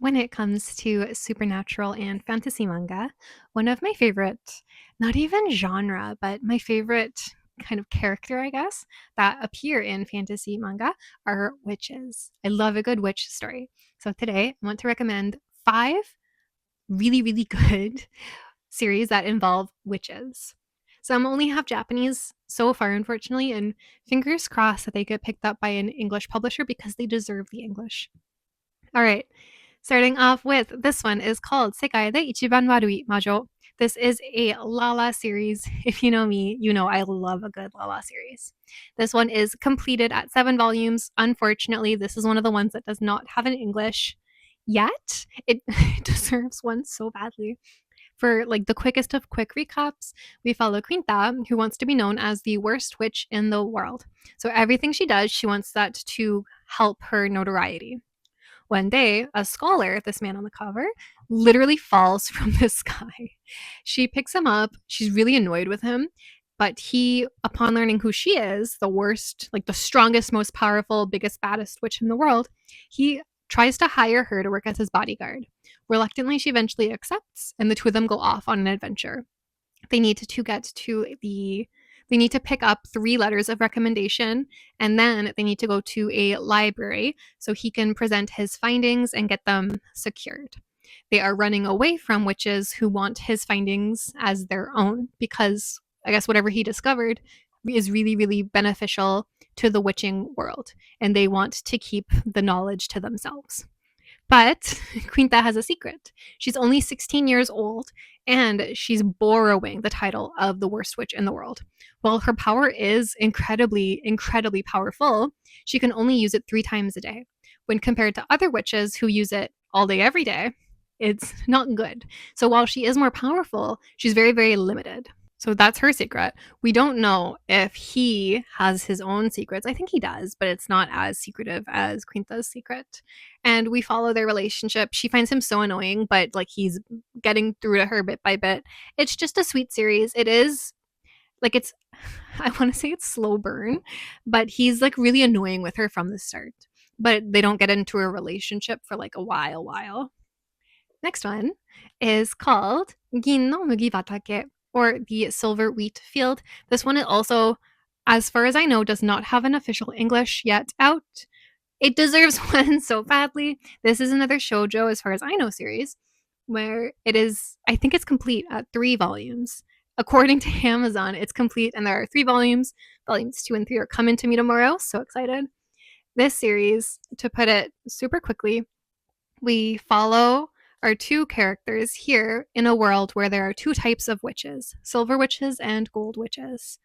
when it comes to supernatural and fantasy manga, one of my favorite, not even genre, but my favorite kind of character, I guess, that appear in fantasy manga are witches. I love a good witch story. So today I want to recommend 5 really, really good series that involve witches. Some only have Japanese so far, unfortunately, and fingers crossed that they get picked up by an English publisher because they deserve the English. All right, starting off with this one is called Sekai de Ichiban Warui Majo. This is a Lala series. If you know me, you know I love a good Lala series. This one is completed at 7 volumes. Unfortunately, this is one of the ones that does not have an English yet. It deserves one so badly. For like the quickest of quick recaps, we follow Quinta, who wants to be known as the worst witch in the world. So everything she does, she wants that to help her notoriety. One day, a scholar, this man on the cover, literally falls from the sky. She picks him up. She's really annoyed with him. But he, upon learning who she is, the worst, like the strongest, most powerful, biggest, baddest witch in the world, he tries to hire her to work as his bodyguard. Reluctantly, she eventually accepts, and the two of them go off on an adventure. They need to get to the they need to pick up 3 letters of recommendation, and then they need to go to a library so he can present his findings and get them secured. They are running away from witches who want his findings as their own because I guess whatever he discovered is really, really beneficial to the witching world, and they want to keep the knowledge to themselves. But Quinta has a secret. She's only 16 years old and she's borrowing the title of the worst witch in the world. While her power is incredibly, incredibly powerful, she can only use it 3 times a day. When compared to other witches who use it all day, every day, it's not good. So while she is more powerful, she's very, very limited. So that's her secret. We don't know if he has his own secrets. I think he does, but it's not as secretive as Quinta's secret. And we follow their relationship. She finds him so annoying, but like he's getting through to her bit by bit. It's just a sweet series. It is like it's I want to say it's slow burn, but he's like really annoying with her from the start. But they don't get into a relationship for like a while. Next one is called Gin no Mugibatake, or the Silver Wheat Field. This one is also, as far as I know, does not have an official English yet out. It deserves one so badly. This is another shoujo, as far as I know, series where it is, I think it's complete at 3 volumes. According to Amazon, it's complete and there are 3 volumes. Volumes 2 and 3 are coming to me tomorrow. So excited. This series, to put it super quickly, we follow our 2 characters here in a world where there are 2 types of witches, silver witches and gold witches.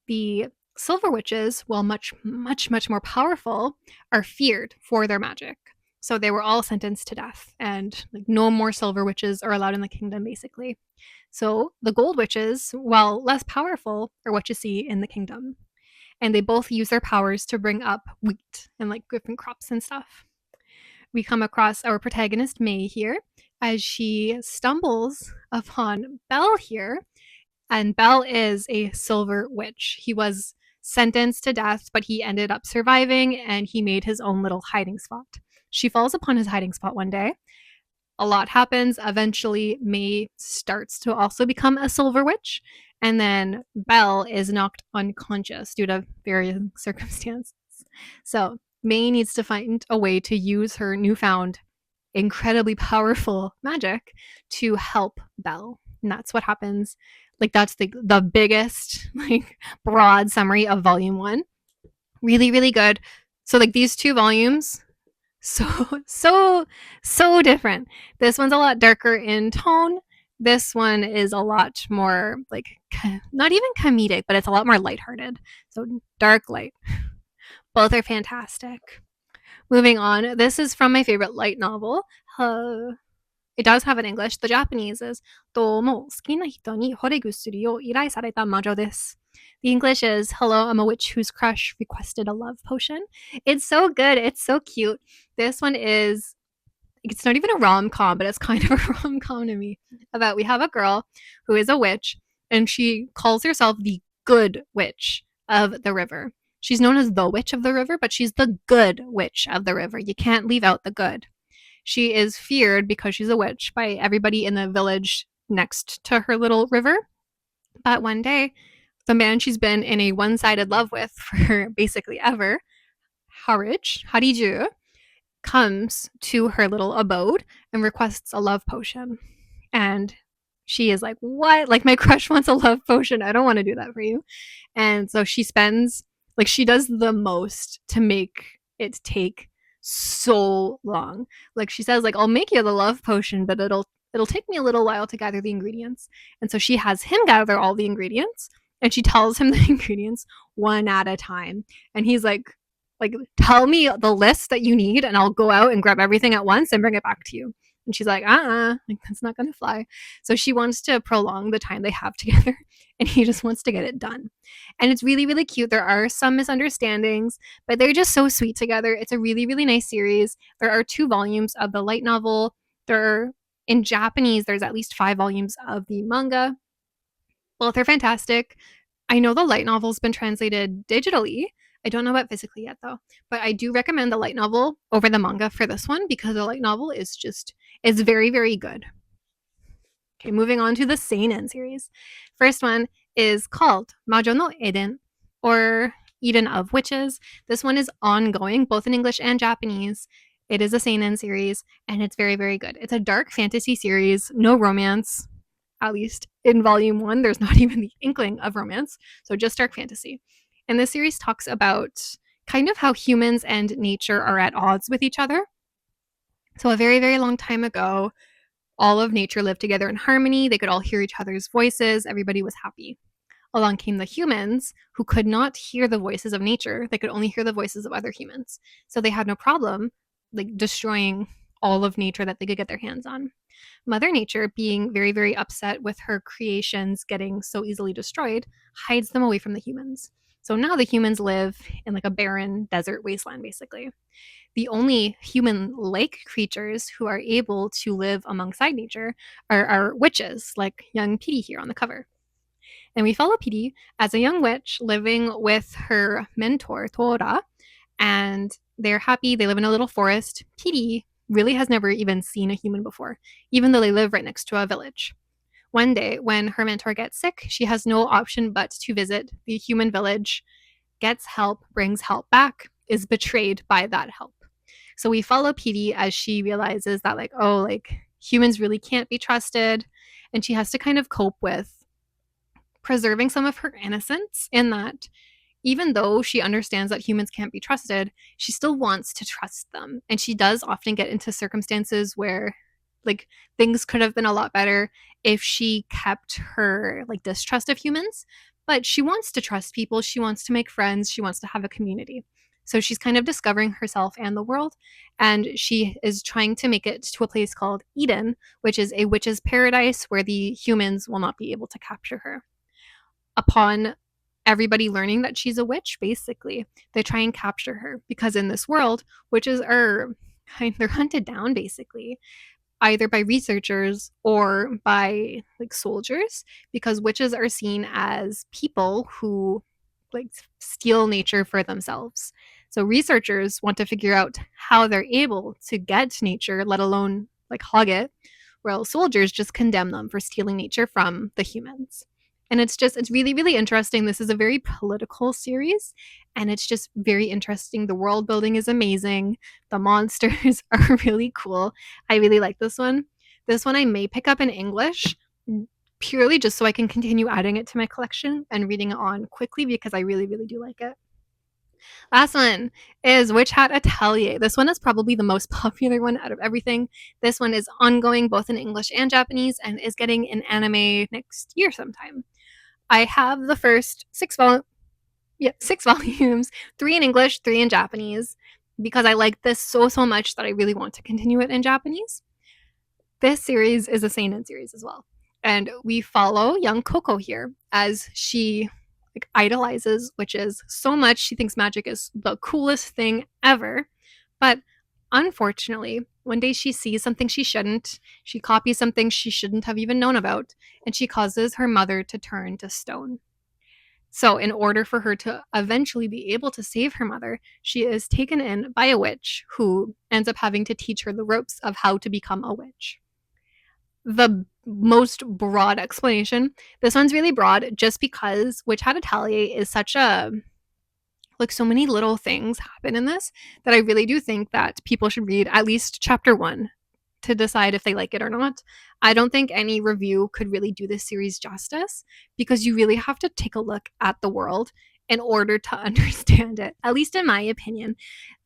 The silver witches, while much, much, much more powerful, are feared for their magic. So they were all sentenced to death, and like no more silver witches are allowed in the kingdom, basically. So the gold witches, while less powerful, are what you see in the kingdom. And they both use their powers to bring up wheat and like different crops and stuff. We come across our protagonist, May, here, as she stumbles upon Belle here. And Belle is a silver witch. He was sentenced to death, but he ended up surviving and he made his own little hiding spot. She falls upon his hiding spot one day. A lot happens. Eventually, May starts to also become a silver witch. And then Belle is knocked unconscious due to various circumstances. So May needs to find a way to use her newfound, incredibly powerful magic to help Belle. And that's what happens. Like that's the biggest, like broad summary of volume 1. Really, really good. So like these 2 volumes, so different. This one's a lot darker in tone. This one is a lot more like not even comedic, but it's a lot more lighthearted. So dark, light. Both are fantastic. Moving on, this is from my favorite light novel. It does have an English. The Japanese is どうも好きな人に惚れ薬を依頼された魔女です. The English is Hello, I'm a witch whose crush requested a love potion. It's so good. It's so cute. This one is, it's not even a rom-com, but it's kind of a rom-com to me. About we have a girl who is a witch and she calls herself the good witch of the river. She's known as the witch of the river, but she's the good witch of the river. You can't leave out the good. She is feared because she's a witch by everybody in the village next to her little river. But one day, the man she's been in a one-sided love with for basically ever, Hariju, comes to her little abode and requests a love potion. And she is like, "What? Like, my crush wants a love potion. I don't want to do that for you." And so she spends, like, she does the most to make it take so long. Like, she says, like, "I'll make you the love potion, but it'll take me a little while to gather the ingredients." And so she has him gather all the ingredients, and she tells him the ingredients one at a time. And he's like, tell me the list that you need and I'll go out and grab everything at once and bring it back to you. And she's like, like, that's not gonna fly. So she wants to prolong the time they have together, and he just wants to get it done. And it's really, really cute. There are some misunderstandings, but they're just so sweet together. It's a really, really nice series. There are 2 volumes of the light novel. In Japanese, there's at least 5 volumes of the manga. Both are fantastic. I know the light novel's been translated digitally. I don't know about physically yet though, but I do recommend the light novel over the manga for this one because the light novel is very, very good. Okay, moving on to the seinen series. First one is called Majo no Eden, or Eden of Witches. This one is ongoing, both in English and Japanese. It is a seinen series, and it's very, very good. It's a dark fantasy series, no romance. At least in volume 1, there's not even the inkling of romance, so just dark fantasy. And this series talks about kind of how humans and nature are at odds with each other. So a very, very long time ago, all of nature lived together in harmony. They could all hear each other's voices. Everybody was happy. Along came the humans who could not hear the voices of nature. They could only hear the voices of other humans. So they had no problem like destroying all of nature that they could get their hands on. Mother Nature, being very, very upset with her creations getting so easily destroyed, hides them away from the humans. So now the humans live in like a barren desert wasteland, basically. The only human-like creatures who are able to live alongside nature are witches, like young Petey here on the cover. And we follow Petey as a young witch living with her mentor, Tora, and they're happy. They live in a little forest. Petey really has never even seen a human before, even though they live right next to a village. One day, when her mentor gets sick, she has no option but to visit the human village, gets help, brings help back, is betrayed by that help. So we follow Petey as she realizes that, like, oh, like, humans really can't be trusted, and she has to kind of cope with preserving some of her innocence in that even though she understands that humans can't be trusted, she still wants to trust them. And she does often get into circumstances where like things could have been a lot better if she kept her like distrust of humans, but she wants to trust people, she wants to make friends, she wants to have a community. So she's kind of discovering herself and the world, and she is trying to make it to a place called Eden, which is a witch's paradise where the humans will not be able to capture her. Upon everybody learning that she's a witch, basically, they try and capture her because in this world, witches are they're hunted down basically either by researchers or by like soldiers because witches are seen as people who like steal nature for themselves. So researchers want to figure out how they're able to get nature, let alone like hog it, while soldiers just condemn them for stealing nature from the humans. And it's really, really interesting. This is a very political series, and it's just very interesting. The world building is amazing. The monsters are really cool. I really like this one. This one I may pick up in English purely just so I can continue adding it to my collection and reading it on quickly because I really, really do like it. Last one is Hat Atelier. This one is probably the most popular one out of everything. This one is ongoing both in English and Japanese and is getting an anime next year sometime. I have the first 6 volumes, 3 in English, 3 in Japanese, because I like this so, so much that I really want to continue it in Japanese. This series is a seinen series as well. And we follow young Coco here as she like idolizes witches so much. She thinks magic is the coolest thing ever. But unfortunately, one day she sees something she shouldn't. She copies something she shouldn't have even known about, and she causes her mother to turn to stone. So, in order for her to eventually be able to save her mother, she is taken in by a witch who ends up having to teach her the ropes of how to become a witch. The most broad explanation, this one's really broad just because Witch Hat Atelier is such a like so many little things happen in this that I really do think that people should read at least chapter 1 to decide if they like it or not. I don't think any review could really do this series justice because you really have to take a look at the world in order to understand it, at least in my opinion.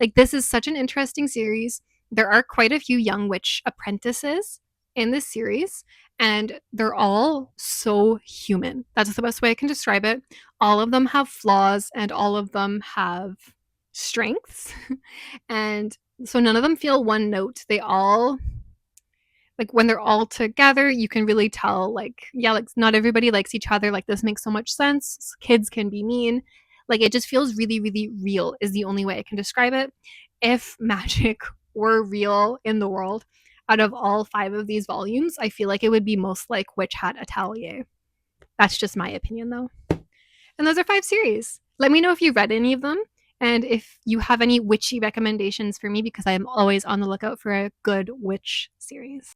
Like, this is such an interesting series. There are quite a few young witch apprentices in this series, and they're all so human. That's the best way I can describe it. All of them have flaws and all of them have strengths. And so none of them feel one note. They all like when they're all together, you can really tell like yeah, like not everybody likes each other. Like this makes so much sense. Kids can be mean. Like it just feels really really real is the only way I can describe it. If magic were real in the world, out of all 5 of these volumes, I feel like it would be most like Witch Hat Atelier. That's just my opinion though. And those are 5 series. Let me know if you read any of them and if you have any witchy recommendations for me because I am always on the lookout for a good witch series.